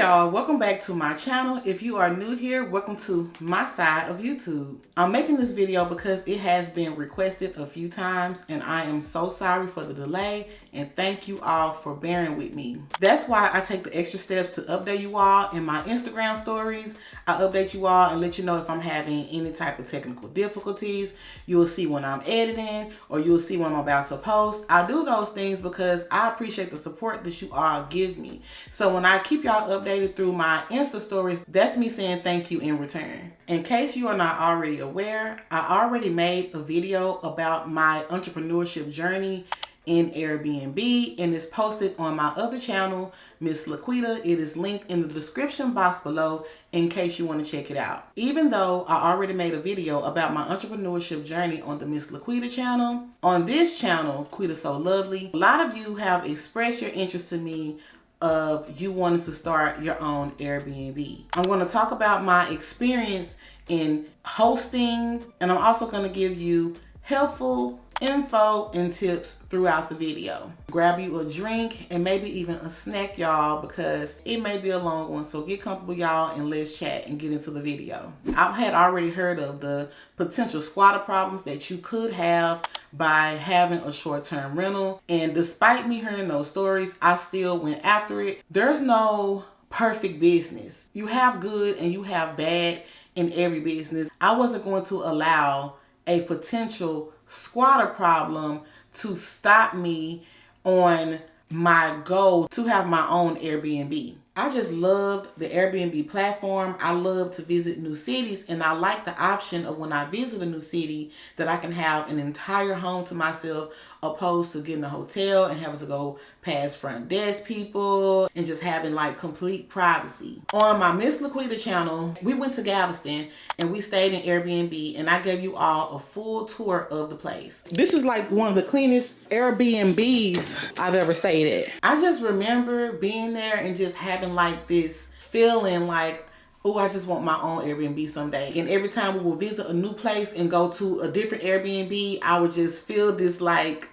y'all, welcome back to my channel. If you are new here, welcome to my side of YouTube. I'm making this video because it has been requested a few times and I am so sorry for the delay, and thank you all for bearing with me. That's why I take the extra steps to update you all in my Instagram stories. I update you all and let you know if I'm having any type of technical difficulties. You will see when I'm editing, or you'll see when I'm about to post. I do those things because I appreciate the support that you all give me. So when I keep y'all updated through my Insta stories, that's me saying thank you in return. In case you are not already aware, I already made a video about my entrepreneurship journey in Airbnb, and it's posted on my other channel, Miss Laquita. It is linked in the description box below in case you want to check it out. Even though I already made a video about my entrepreneurship journey on the Miss Laquita channel, on this channel, Quita So Lovely, a lot of you have expressed your interest to me of you wanting to start your own Airbnb. I'm going to talk about my experience in hosting, and I'm also going to give you helpful info and tips throughout the video. Grab you a drink and maybe even a snack, y'all, because it may be a long one. So get comfortable, y'all, and let's chat and get into the video. I had already heard of the potential squatter problems that you could have by having a short-term rental, and despite me hearing those stories, I still went after it. There's no perfect business. You have good and you have bad in every business. I wasn't going to allow a potential squatter problem to stop me on my goal to have my own Airbnb. I just loved the Airbnb platform. I love to visit new cities, and I like the option of when I visit a new city that I can have an entire home to myself, opposed to getting a hotel and having to go past front desk people and just having like complete privacy. On my Miss Laquita channel, we went to Galveston and we stayed in Airbnb, and I gave you all a full tour of the place. This is like one of the cleanest Airbnbs I've ever stayed at. I just remember being there and just having like this feeling like, oh, I just want my own Airbnb someday. And every time we would visit a new place and go to a different Airbnb, I would just feel this like,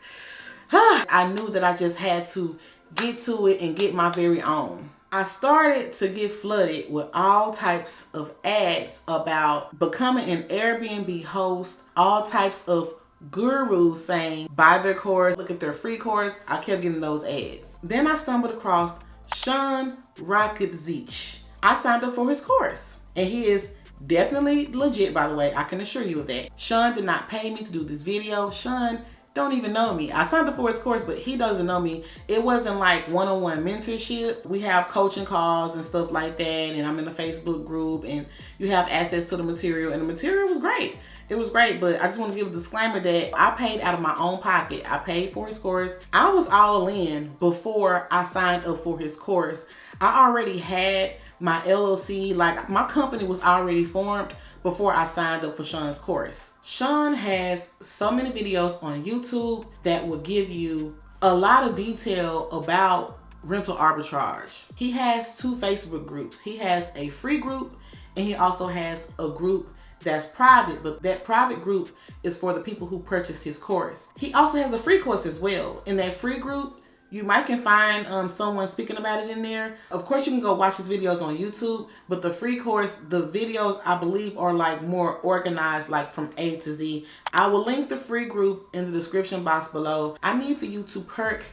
I knew that I just had to get to it and get my very own. I started to get flooded with all types of ads about becoming an Airbnb host, all types of gurus saying buy their course, look at their free course. I kept getting those ads. Then I stumbled across Sean Rocketzeich. I signed up for his course, and he is definitely legit, by the way. I can assure you of that. Sean did not pay me to do this video. Sean don't even know me. I signed up for his course, but he doesn't know me. It wasn't like one-on-one mentorship. We have coaching calls and stuff like that, and I'm in a Facebook group, and you have access to the material, and the material was great. It was great, but I just want to give a disclaimer that I paid out of my own pocket. I paid for his course. I was all in before I signed up for his course. I already had my LLC, like my company was already formed before I signed up for Sean's course. Sean has so many videos on YouTube that will give you a lot of detail about rental arbitrage. He has 2 Facebook groups. He has a free group, and he also has a group that's private, but that private group is for the people who purchased his course. He also has a free course as well. In that free group, you might can find someone speaking about it in there. Of course, you can go watch his videos on YouTube, but the free course, the videos, I believe, are like more organized, like from A to Z. I will link the free group in the description box below. I need for you to perk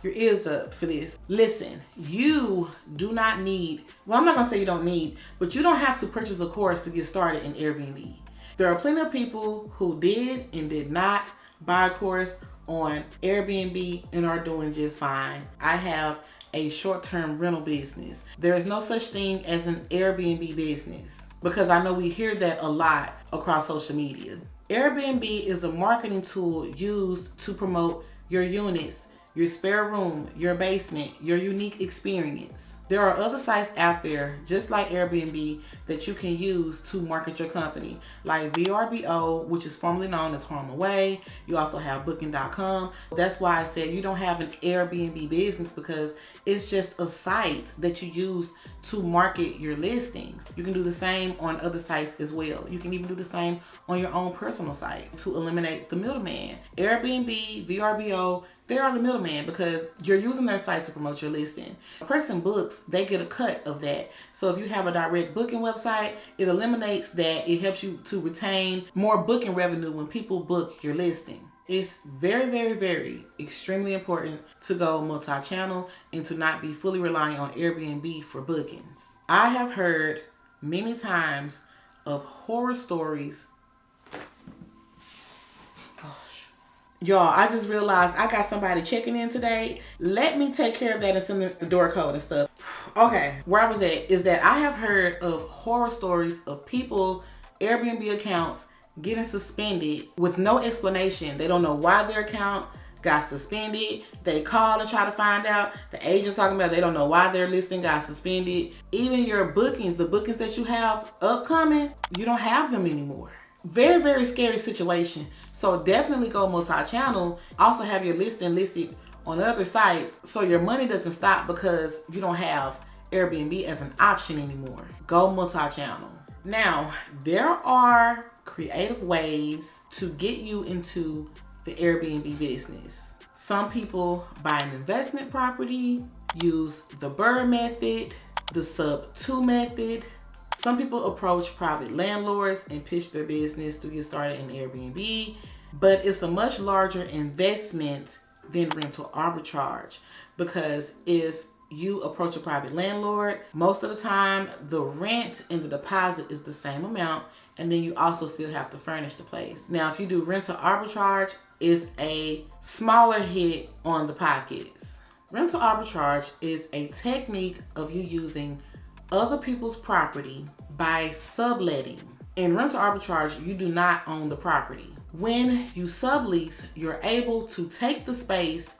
your ears up for this. Listen, you do not need, well, I'm not gonna say you don't need, but you don't have to purchase a course to get started in Airbnb. There are plenty of people who did and did not buy a course on Airbnb and are doing just fine. I have a short-term rental business. There is no such thing as an Airbnb business, because I know we hear that a lot across social media. Airbnb is a marketing tool used to promote your units, your spare room, your basement, your unique experience. There are other sites out there just like Airbnb that you can use to market your company, like VRBO, which is formerly known as HomeAway. You also have Booking.com. That's why I said you don't have an Airbnb business, because it's just a site that you use to market your listings. You can do the same on other sites as well. You can even do the same on your own personal site to eliminate the middleman. Airbnb, VRBO, They are the middleman because you're using their site to promote your listing. A person books, they get a cut of that. So if you have a direct booking website, it eliminates that. It helps you to retain more booking revenue when people book your listing. It's very, very, very extremely important to go multi-channel and to not be fully relying on Airbnb for bookings. I have heard many times of horror stories. Y'all, I just realized I got somebody checking in today. Let me take care of that and send the door code and stuff. Okay, where I was at is that I have heard of horror stories of people, Airbnb accounts, getting suspended with no explanation. They don't know why their account got suspended. They call and try to find out. The agent talking about they don't know why their listing got suspended. Even your bookings, the bookings that you have upcoming, you don't have them anymore. Very, very scary situation. So definitely go multi-channel. Also have your listing listed on other sites so your money doesn't stop because you don't have Airbnb as an option anymore. Go multi-channel. Now, there are creative ways to get you into the Airbnb business. Some people buy an investment property, use the BRRRR method, the sub 2 method. Some people approach private landlords and pitch their business to get started in Airbnb, but it's a much larger investment than rental arbitrage, because if you approach a private landlord, most of the time the rent and the deposit is the same amount, and then you also still have to furnish the place. Now, if you do rental arbitrage, it's a smaller hit on the pockets. Rental arbitrage is a technique of you using other people's property by subletting. In rental arbitrage, you do not own the property. When you sublease, you're able to take the space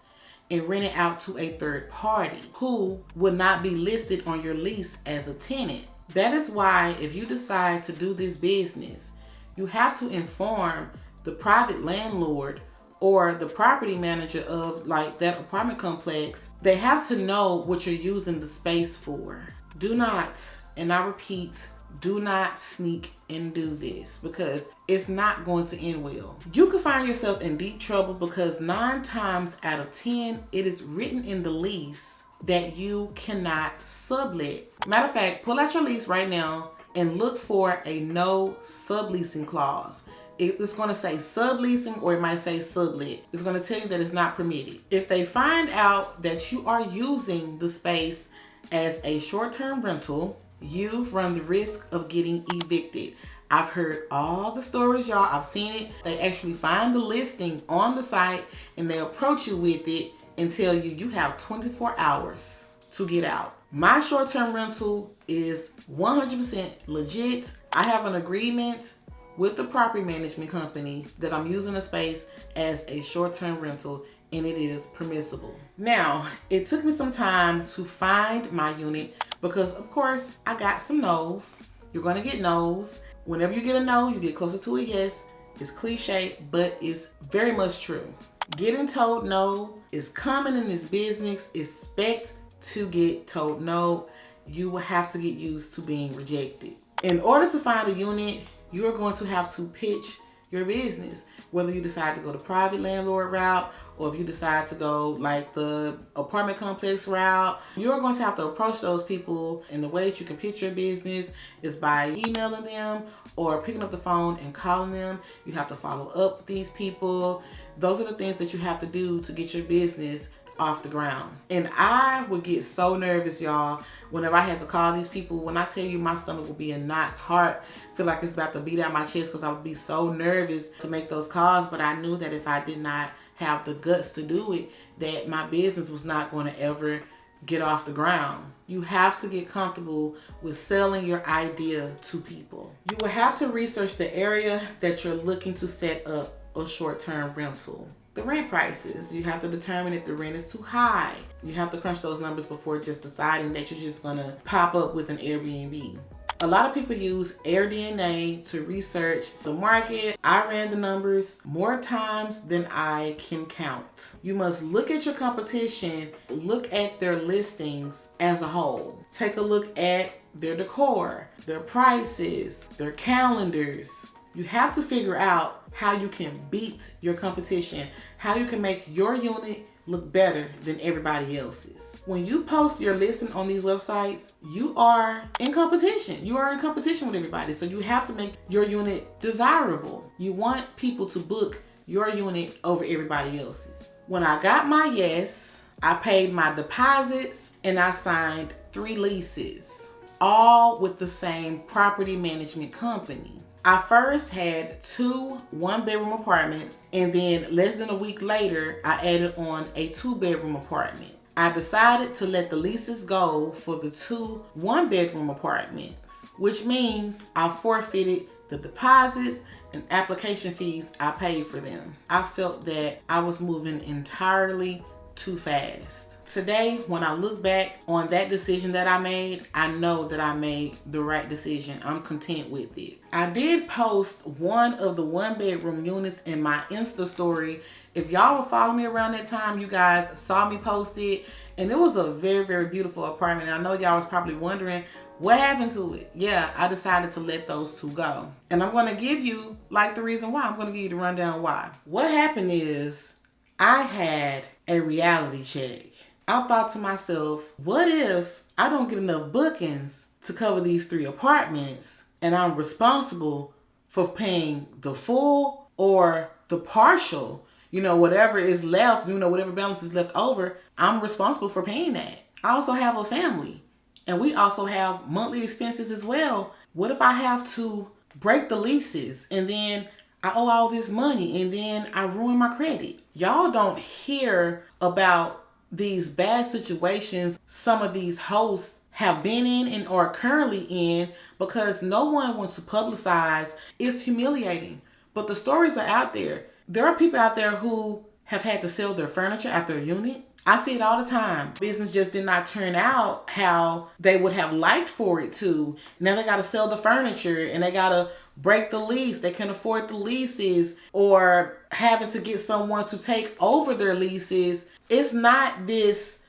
and rent it out to a third party who would not be listed on your lease as a tenant. That is why if you decide to do this business, you have to inform the private landlord or the property manager of like that apartment complex. They have to know what you're using the space for. Do not, and I repeat, do not sneak and do this because it's not going to end well. You could find yourself in deep trouble because 9 times out of 10, it is written in the lease that you cannot sublet. Matter of fact, pull out your lease right now and look for a no subleasing clause. It's going to say subleasing or it might say sublet. It's going to tell you that it's not permitted. If they find out that you are using the space as a short-term rental, you run the risk of getting evicted. I've heard all the stories, y'all. I've seen it. They actually find the listing on the site and they approach you with it and tell you you have 24 hours to get out. My short-term rental is 100% legit. I have an agreement with the property management company that I'm using the space as a short-term rental, and it is permissible. Now, it took me some time to find my unit because, of course, I got some no's. You're gonna get no's. Whenever you get a no, you get closer to a yes. It's cliche, but it's very much true. Getting told no is common in this business. Expect to get told no. You will have to get used to being rejected. In order to find a unit, you're going to have to pitch your business. Whether you decide to go the private landlord route or if you decide to go like the apartment complex route, you're going to have to approach those people. And the way that you can pitch your business is by emailing them or picking up the phone and calling them. You have to follow up with these people. Those are the things that you have to do to get your business off the ground. And I would get so nervous, y'all, whenever I had to call these people. When I tell you my stomach would be in knots, heart feel like it's about to beat out my chest because I would be so nervous to make those calls. But I knew that if I did not have the guts to do it, that my business was not going to ever get off the ground. You have to get comfortable with selling your idea to people. You will have to research the area that you're looking to set up a short-term rental. The rent prices, you have to determine if the rent is too high. You have to crunch those numbers before just deciding that you're just gonna pop up with an Airbnb. A lot of people use AirDNA to research the market. I ran the numbers more times than I can count. You must look at your competition, look at their listings as a whole. Take a look at their decor, their prices, their calendars. You have to figure out how you can beat your competition, how you can make your unit look better than everybody else's. When you post your listing on these websites, you are in competition. You are in competition with everybody. So you have to make your unit desirable. You want people to book your unit over everybody else's. When I got my yes, I paid my deposits and I signed 3 leases, all with the same property management company. I first had 2 1-bedroom apartments, and then less than a week later, I added on a 2-bedroom apartment. I decided to let the leases go for the 2 1-bedroom apartments, which means I forfeited the deposits and application fees I paid for them. I felt that I was moving entirely too fast. Today, when I look back on that decision that I made, I know that I made the right decision. I'm content with it. I did post one of the 1-bedroom units in my Insta story. If y'all were following me around that time, you guys saw me post it, and it was a very, very beautiful apartment. I know y'all was probably wondering what happened to it. Yeah, I decided to let those 2 go. And I'm going to give you the reason why. I'm going to give you the rundown why. What happened is I had a reality check. I thought to myself, what if I don't get enough bookings to cover these 3 apartments and I'm responsible for paying the full or the partial, whatever is left, whatever balance is left over, I'm responsible for paying that. I also have a family and we also have monthly expenses as well. What if I have to break the leases and then I owe all this money and then I ruin my credit? Y'all don't hear about these bad situations some of these hosts have been in and are currently in because no one wants to publicize. It's humiliating, but the stories are out there. There are people out there who have had to sell their furniture at their unit. I see it all the time. Business just did not turn out how they would have liked for it to. Now they got to sell the furniture and they got to break the lease. They can't afford the leases, or having to get someone to take over their leases. It's not this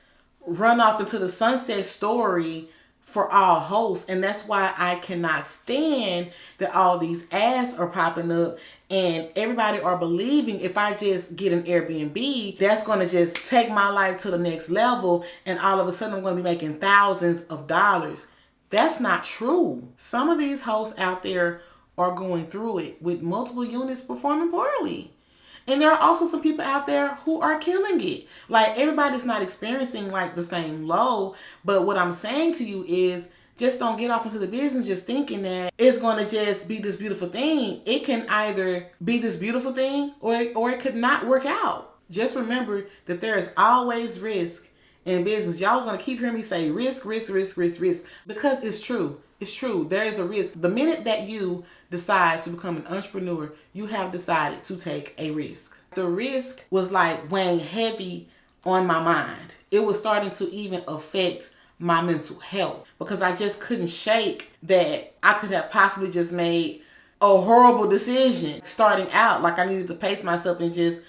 run off into the sunset story for all hosts. And that's why I cannot stand that all these ads are popping up and everybody are believing if I just get an Airbnb, that's going to just take my life to the next level. And all of a sudden I'm going to be making thousands of dollars. That's not true. Some of these hosts out there are going through it with multiple units performing poorly. And there are also some people out there who are killing it. Everybody's not experiencing the same low. But what I'm saying to you is just don't get off into the business just thinking that it's going to just be this beautiful thing. It can either be this beautiful thing or it could not work out. Just remember that there is always risk in business. Y'all are going to keep hearing me say risk, risk, risk, risk, risk, because it's true. It's true. There is a risk. The minute that you decide to become an entrepreneur, you have decided to take a risk. The risk was weighing heavy on my mind. It was starting to even affect my mental health because I just couldn't shake that I could have possibly just made a horrible decision starting out. I needed to pace myself and just,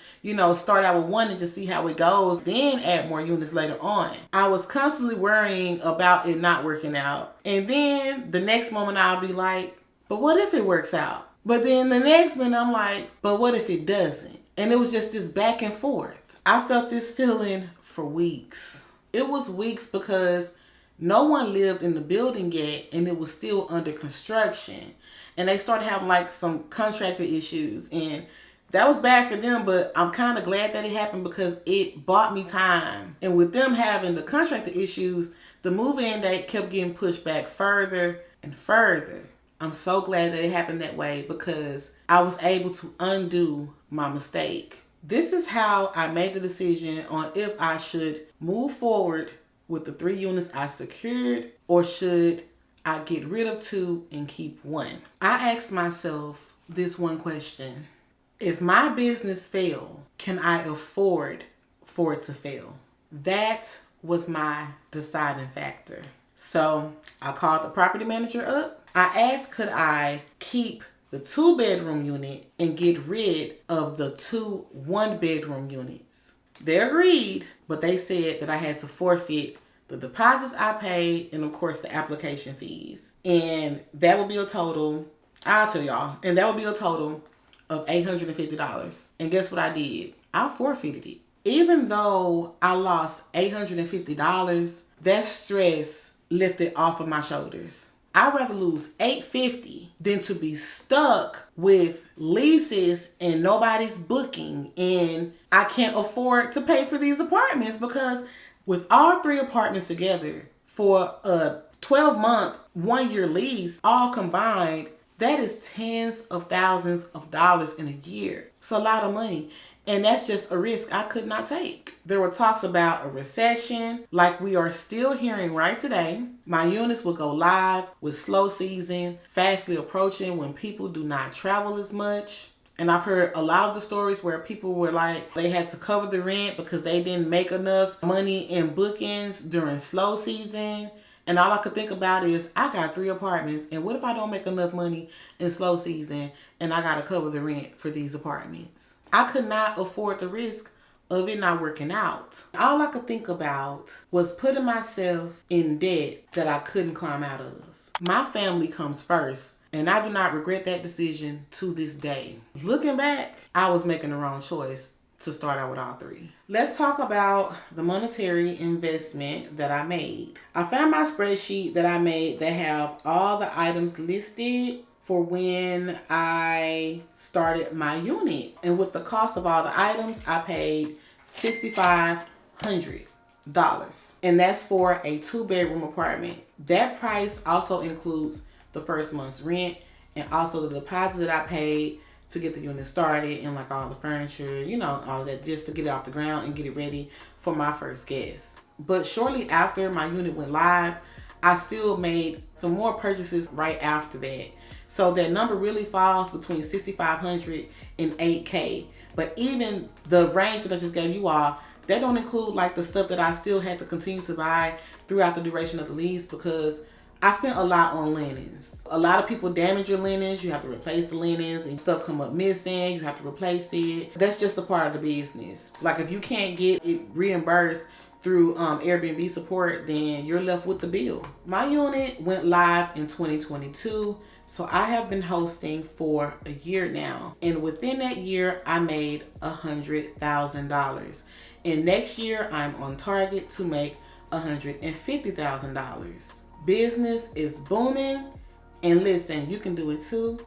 start out with 1 and just see how it goes, then add more units later on. I was constantly worrying about it not working out. And then the next moment I'll be like, but what if it works out? But then the next minute I'm like, but what if it doesn't? And it was just this back and forth. I felt this feeling for weeks. It was weeks because no one lived in the building yet and it was still under construction. And they started having some contractor issues, and that was bad for them, but I'm kind of glad that it happened because it bought me time. And with them having the contractor issues, the move-in date kept getting pushed back further and further. I'm so glad that it happened that way because I was able to undo my mistake. This is how I made the decision on if I should move forward with the 3 units I secured or should I get rid of 2 and keep 1. I asked myself this one question. If my business fail, can I afford for it to fail? That was my deciding factor. So I called the property manager up. I asked, could I keep the 2-bedroom unit and get rid of the 2 1-bedroom units? They agreed, but they said that I had to forfeit the deposits I paid and of course the application fees. And that would be a total, I'll tell y'all, and that would be a total of $850. And guess what I did? I forfeited it. Even though I lost $850, that stress lifted off of my shoulders. I'd rather lose $850 than to be stuck with leases and nobody's booking, and I can't afford to pay for these apartments, because with all 3 apartments together for a 12-month, 1-year lease, all combined, that is tens of thousands of dollars in a year. It's a lot of money. And that's just a risk I could not take. There were talks about a recession, like we are still hearing right today. My units will go live with slow season fastly approaching, when people do not travel as much. And I've heard a lot of the stories where people were like, they had to cover the rent because they didn't make enough money in bookings during slow season. And all I could think about is, I got 3 apartments, and what if I don't make enough money in slow season and I got to cover the rent for these apartments? I could not afford the risk of it not working out. All I could think about was putting myself in debt that I couldn't climb out of. My family comes first, and I do not regret that decision to this day. Looking back, I was making the wrong choice to start out with all 3. Let's talk about the monetary investment that I made. I found my spreadsheet that I made that have all the items listed for when I started my unit. And with the cost of all the items, I paid $6,500. And that's for a 2-bedroom apartment. That price also includes the first month's rent, and also the deposit that I paid to get the unit started, and like all the furniture, you know, all of that, just to get it off the ground and get it ready for my first guest. But shortly after my unit went live, I still made some more purchases right after that. So that number really falls between $6,500 and $8,000. But even the range that I just gave you all, that don't include like the stuff that I still had to continue to buy throughout the duration of the lease, because I spent a lot on linens. A lot of people damage your linens. You have to replace the linens, and stuff come up missing. You have to replace it. That's just a part of the business. Like if you can't get it reimbursed through Airbnb support, then you're left with the bill. My unit went live in 2022. So I have been hosting for a year now. And within that year, I made $100,000. And next year, I'm on target to make $150,000. Business is booming. And listen, you can do it too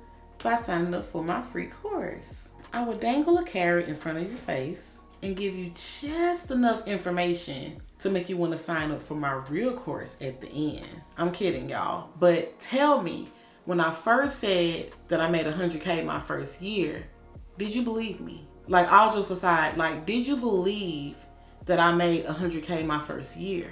by signing up for my free course. I will dangle a carrot in front of your face and give you just enough information to make you want to sign up for my real course at the end. I'm kidding, y'all. But tell me, when I first said that I made $100K my first year, did you believe me? Like, all jokes aside, like, did you believe that I made $100K my first year?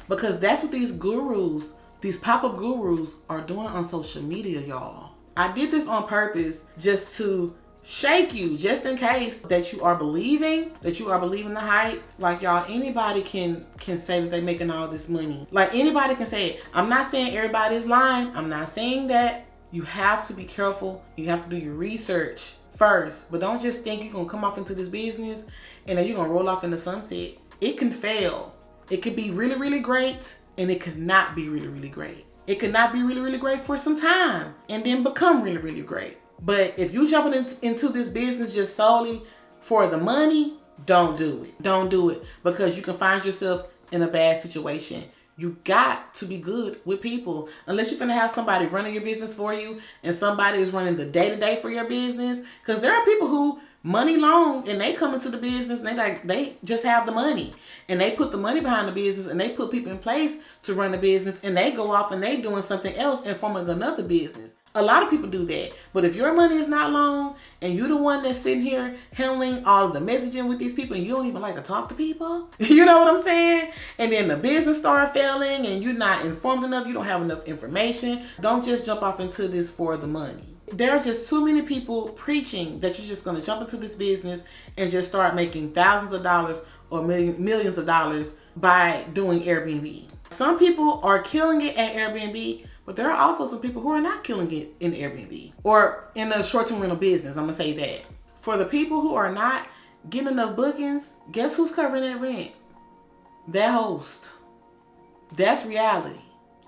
Because that's what these gurus, these pop-up gurus, are doing on social media, y'all. I did this on purpose just to shake you, just in case that you are believing the hype. Like, y'all, anybody can say that they're making all this money. Like, anybody can say it. I'm not saying everybody's lying. I'm not saying that. You have to be careful. You have to do your research first. But don't just think you're going to come off into this business and then you're going to roll off in the sunset. It can fail. It could be really, really great, and it could not be really, really great. It could not be really, really great for some time and then become really, really great. But if you jumping into this business just solely for the money, don't do it. Don't do it, because you can find yourself in a bad situation. You got to be good with people. Unless you're going to have somebody running your business for you and somebody is running the day-to-day for your business. Because there are people who money long and they come into the business and they just have the money. And they put the money behind the business and they put people in place to run the business, and they go off and they doing something else and forming another business. A lot of people do that. But if your money is not long and you're the one that's sitting here handling all of the messaging with these people and you don't even like to talk to people, you know what I'm saying? And then the business start failing and you're not informed enough, you don't have enough information, don't just jump off into this for the money. There are just too many people preaching that you're just going to jump into this business and just start making thousands of dollars or millions of dollars by doing Airbnb. Some people are killing it at Airbnb, but there are also some people who are not killing it in Airbnb or in the short-term rental business. I'm going to say that. For the people who are not getting enough bookings, guess who's covering that rent? That host. That's reality.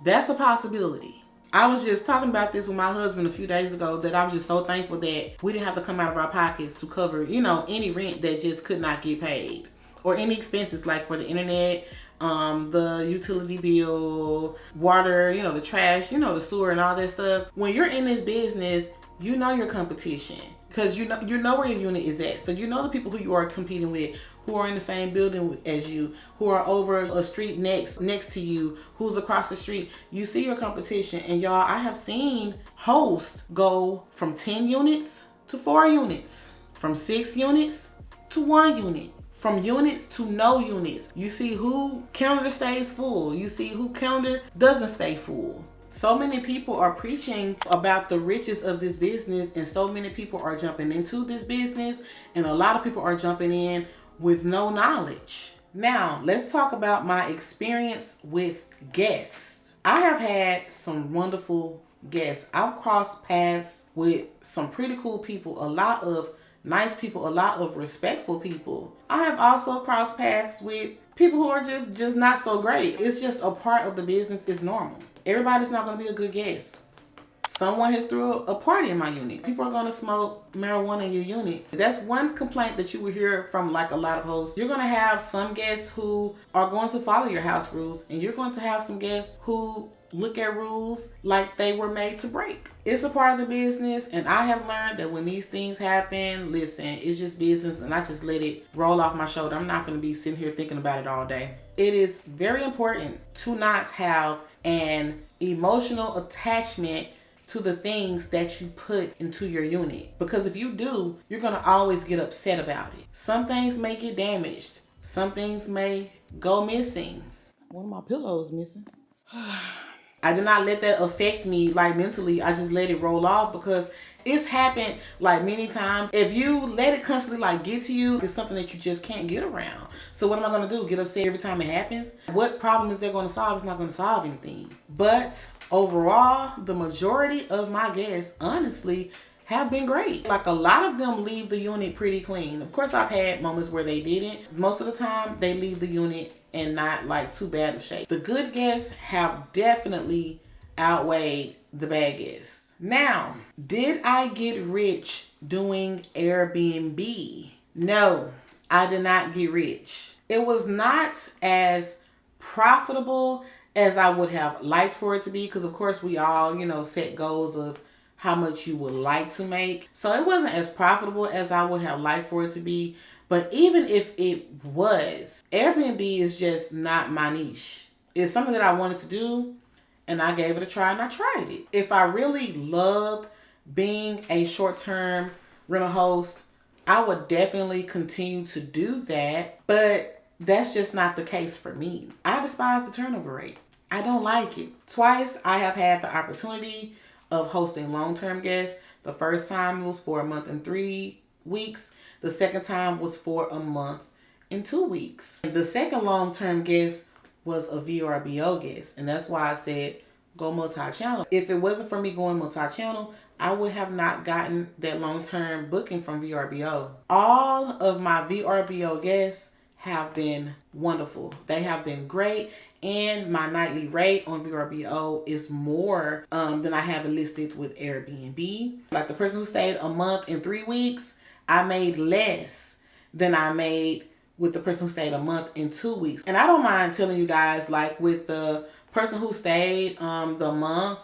That's a possibility. I was just talking about this with my husband a few days ago, that I was just so thankful that we didn't have to come out of our pockets to cover, any rent that just could not get paid. or any expenses like for the internet, the utility bill, water, you know, the trash, you know, the sewer and all that stuff. When you're in this business, you know your competition because you know where your unit is at. So you know the people who you are competing with, who are in the same building as you, who are over a street next to you, who's across the street. You see your competition. And y'all, I have seen hosts go from 10 units to 4 units, from 6 units to 1 unit, from units to no units. You see who calendar stays full. You see who calendar doesn't stay full. So many people are preaching about the riches of this business, and so many people are jumping into this business, and a lot of people are jumping in with no knowledge. Now, let's talk about my experience with guests. I have had some wonderful guests. I've crossed paths with some pretty cool people, a lot of nice people, a lot of respectful people. I have also crossed paths with people who are just not so great. It's just a part of the business. It's normal. Everybody's not going to be a good guest. Someone has threw a party in my unit. People are going to smoke marijuana in your unit. That's one complaint that you will hear from like a lot of hosts. You're going to have some guests who are going to follow your house rules, and you're going to have some guests who look at rules like they were made to break. It's a part of the business, and I have learned that when these things happen, listen, it's just business, and I just let it roll off my shoulder. I'm not going to be sitting here thinking about it all day. It is very important to not have an emotional attachment to the things that you put into your unit, because if you do, you're going to always get upset about it. Some things may get damaged. Some things may go missing. One of my pillows missing. I did not let that affect me like mentally. I just let it roll off because it's happened like many times. If you let it constantly like get to you, it's something that you just can't get around. So what am I going to do? Get upset every time it happens? What problem is that going to solve? It's not going to solve anything. But overall, the majority of my guests, honestly, have been great. Like a lot of them leave the unit pretty clean. Of course, I've had moments where they didn't. Most of the time, they leave the unit and not like too bad of shape. The good guests have definitely outweighed the bad guests. Now, did I get rich doing Airbnb? No, I did not get rich. It was not as profitable as I would have liked for it to be, because of course we all, you know, set goals of how much you would like to make. So it wasn't as profitable as I would have liked for it to be. But even if it was, Airbnb is just not my niche. It's something that I wanted to do, and I gave it a try, and I tried it. If I really loved being a short-term rental host, I would definitely continue to do that, but that's just not the case for me. I despise the turnover rate. I don't like it. Twice I have had the opportunity of hosting long-term guests. The first time was for a month and 3 weeks. The second time was for a month and 2 weeks. The second long-term guest was a VRBO guest, and that's why I said go multi-channel. If it wasn't for me going multi-channel, I would have not gotten that long-term booking from VRBO. All of my VRBO guests have been wonderful. They have been great, and my nightly rate on VRBO is more than I have it listed with Airbnb. Like the person who stayed a month and 3 weeks, I made less than I made with the person who stayed a month and 2 weeks. And I don't mind telling you guys, like with the person who stayed the month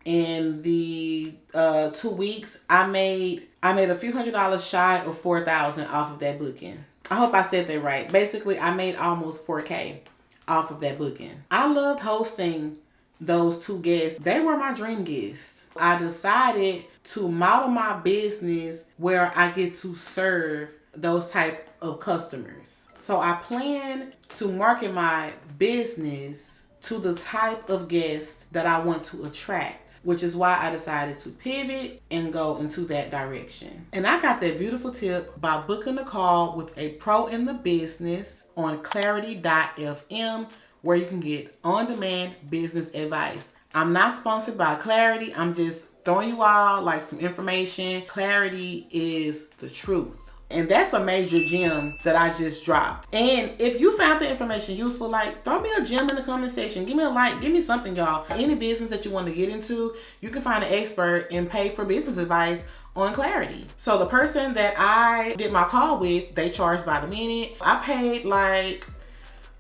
and the 2 weeks, I made a few $100s shy of $4,000 off of that booking. I hope I said that right. Basically, I made almost $4K off of that booking. I loved hosting those 2 guests. They were my dream guests. I decided to model my business where I get to serve those type of customers. So I plan to market my business to the type of guests that I want to attract, which is why I decided to pivot and go into that direction. And I got that beautiful tip by booking a call with a pro in the business on clarity.fm, where you can get on-demand business advice. I'm not sponsored by Clarity. I'm just throwing you all like some information. Clarity is the truth. And that's a major gem that I just dropped. And if you found the information useful, like throw me a gem in the comment section. Give me a like. Give me something, y'all. Any business that you want to get into, you can find an expert and pay for business advice on Clarity. So the person that I did my call with, they charged by the minute. I paid like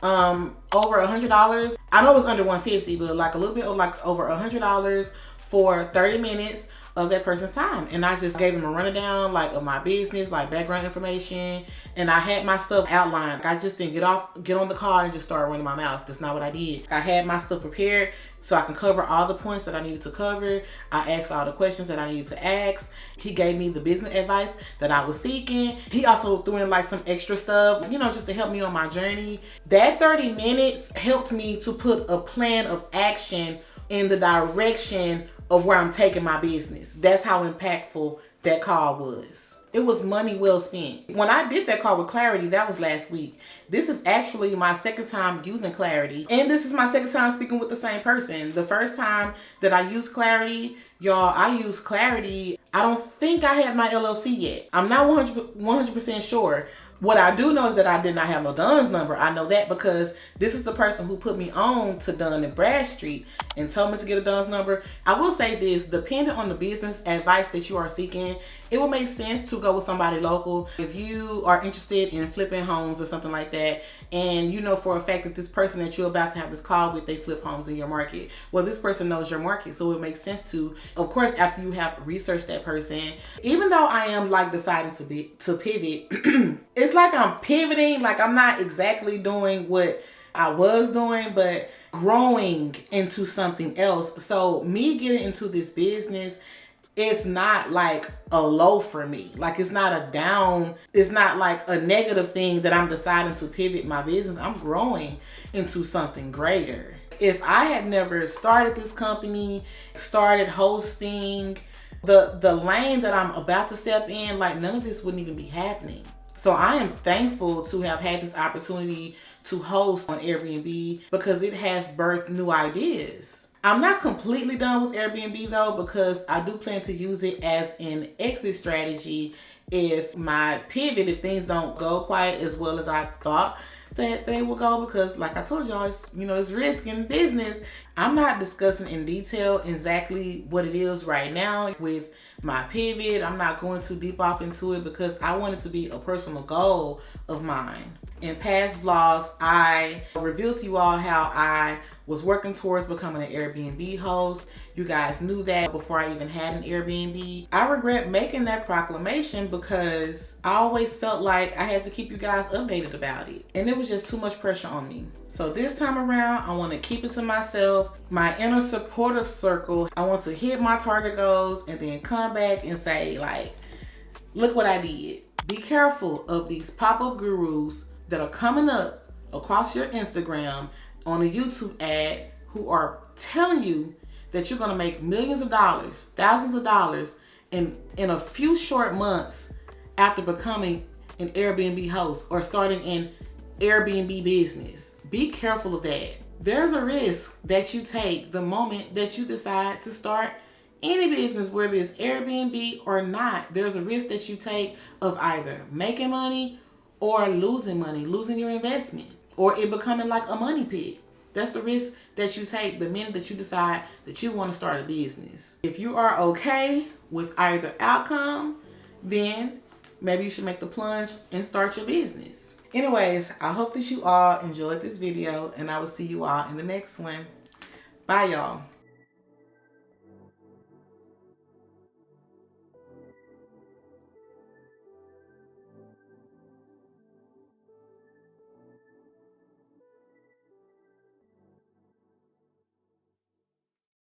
over $100. I know it was under $150, but like a little bit of like over $100 for 30 minutes of that person's time. And I just gave them a rundown like of my business, like background information, and I had my stuff outlined. I just didn't get on the call and just start running my mouth. That's not what I did. I had my stuff prepared so I can cover all the points that I needed to cover. I asked all the questions that I needed to ask. He gave me the business advice that I was seeking. He also threw in like some extra stuff, you know, just to help me on my journey. That 30 minutes helped me to put a plan of action in the direction of where I'm taking my business. That's how impactful that call was. It was money well spent. When I did that call with Clarity, that was last week. This is actually my second time using Clarity. And this is my second time speaking with the same person. The first time that I used Clarity, y'all, I used Clarity. I don't think I had my LLC yet. I'm not 100% sure. What I do know is that I did not have no Dunn's number. I know that because this is the person who put me on to Dunn and Bradstreet and told me to get a Dunn's number. I will say this, depending on the business advice that you are seeking, it will make sense to go with somebody local. If you are interested in flipping homes or something like that, and you know for a fact that this person that you're about to have this call with, they flip homes in your market. Well, this person knows your market, so it makes sense to, of course, after you have researched that person. Even though I am like deciding to pivot, it's like I'm pivoting, like I'm not exactly doing what I was doing, but growing into something else. So me getting into this business, it's not like a low for me. Like it's not a down, it's not like a negative thing that I'm deciding to pivot my business. I'm growing into something greater. If I had never started this company, started hosting, the lane that I'm about to step in, like none of this wouldn't even be happening. So I am thankful to have had this opportunity to host on Airbnb because it has birthed new ideas. I'm not completely done with Airbnb though, because I do plan to use it as an exit strategy if my pivot, if things don't go quite as well as I thought that they will go, because like I told y'all, it's, you know, it's risk in business. I'm not discussing in detail exactly what it is right now with my pivot. I'm not going too deep off into it because I want it to be a personal goal of mine. In past vlogs, I revealed to you all how I was working towards becoming an Airbnb host. You guys knew that before I even had an Airbnb. I regret making that proclamation because I always felt like I had to keep you guys updated about it. And it was just too much pressure on me. So this time around, I want to keep it to myself, my inner supportive circle. I want to hit my target goals and then come back and say like, look what I did. Be careful of these pop-up gurus that are coming up across your Instagram on a YouTube ad who are telling you that you're going to make millions of dollars, thousands of dollars in a few short months after becoming an Airbnb host or starting an Airbnb business. Be careful of that. There's a risk that you take the moment that you decide to start any business, whether it's Airbnb or not. There's a risk that you take of either making money or losing money, losing your investment, or it becoming like a money pit. That's the risk that you take the minute that you decide that you want to start a business. If you are okay with either outcome, then maybe you should make the plunge and start your business. Anyways, I hope that you all enjoyed this video, and I will see you all in the next one. Bye, y'all.